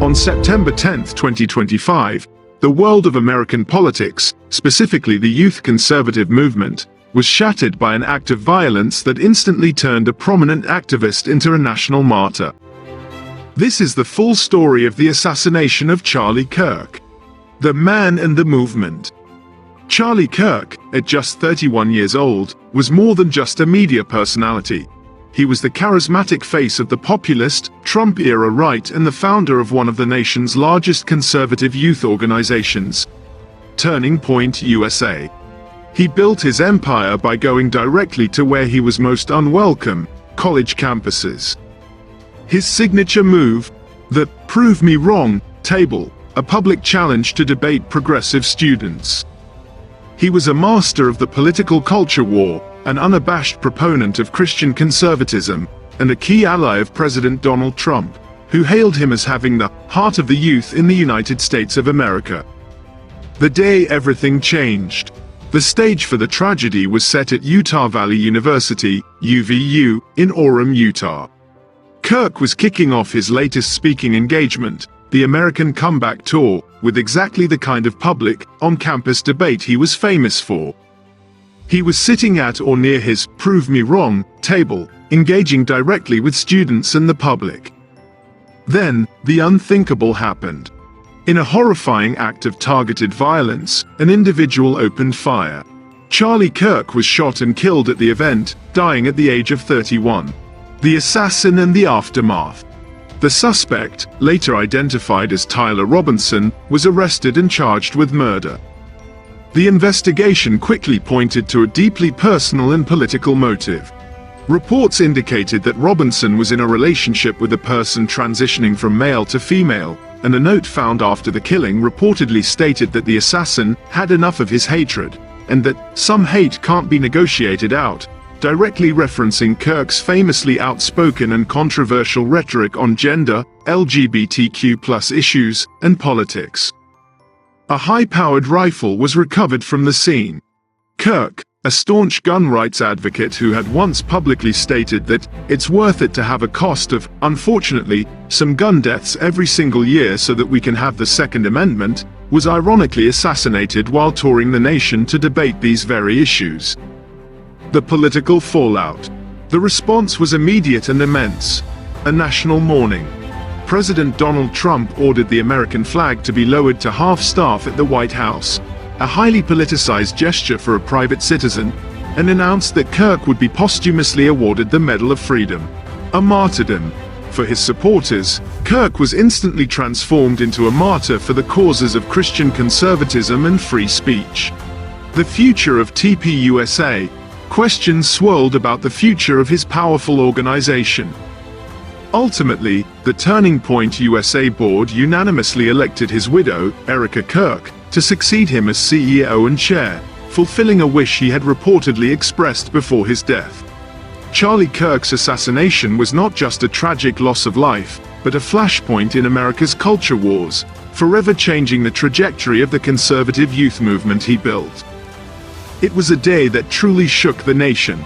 On September 10, 2025, the world of American politics, specifically the youth conservative movement, was shattered by an act of violence that instantly turned a prominent activist into a national martyr. This is the full story of the assassination of Charlie Kirk, the man and the movement. Charlie Kirk, at just 31 years old, was more than just a media personality. He was the charismatic face of the populist, Trump-era right and the founder of one of the nation's largest conservative youth organizations, Turning Point USA. He built his empire by going directly to where he was most unwelcome, college campuses. His signature move, the "Prove Me Wrong" table, a public challenge to debate progressive students. He was a master of the political culture war, an unabashed proponent of Christian conservatism, and a key ally of President Donald Trump, who hailed him as having the heart of the youth in the United States of America. The day everything changed. The stage for the tragedy was set at Utah Valley University, UVU, in Orem, Utah. Kirk was kicking off his latest speaking engagement, the American Comeback Tour, with exactly the kind of public, on-campus debate he was famous for. He was sitting at or near his "Prove Me Wrong" table, engaging directly with students and the public. Then, the unthinkable happened. In a horrifying act of targeted violence, an individual opened fire. Charlie Kirk was shot and killed at the event, dying at the age of 31. The assassin and the aftermath. The suspect, later identified as Tyler Robinson, was arrested and charged with murder. The investigation quickly pointed to a deeply personal and political motive. Reports indicated that Robinson was in a relationship with a person transitioning from male to female, and a note found after the killing reportedly stated that the assassin had enough of his hatred, and that some hate can't be negotiated out, directly referencing Kirk's famously outspoken and controversial rhetoric on gender, LGBTQ+ issues, and politics. A high-powered rifle was recovered from the scene. Kirk, a staunch gun rights advocate who had once publicly stated that it's worth it to have a cost of, unfortunately, some gun deaths every single year so that we can have the Second Amendment, was ironically assassinated while touring the nation to debate these very issues. The political fallout. The response was immediate and immense. A national mourning. President Donald Trump ordered the American flag to be lowered to half-staff at the White House, a highly politicized gesture for a private citizen, and announced that Kirk would be posthumously awarded the Medal of Freedom, a martyrdom. For his supporters, Kirk was instantly transformed into a martyr for the causes of Christian conservatism and free speech. The future of TPUSA. Questions swirled about the future of his powerful organization. Ultimately, the Turning Point USA board unanimously elected his widow, Erica Kirk, to succeed him as CEO and chair, fulfilling a wish he had reportedly expressed before his death. Charlie Kirk's assassination was not just a tragic loss of life, but a flashpoint in America's culture wars, forever changing the trajectory of the conservative youth movement he built. It was a day that truly shook the nation.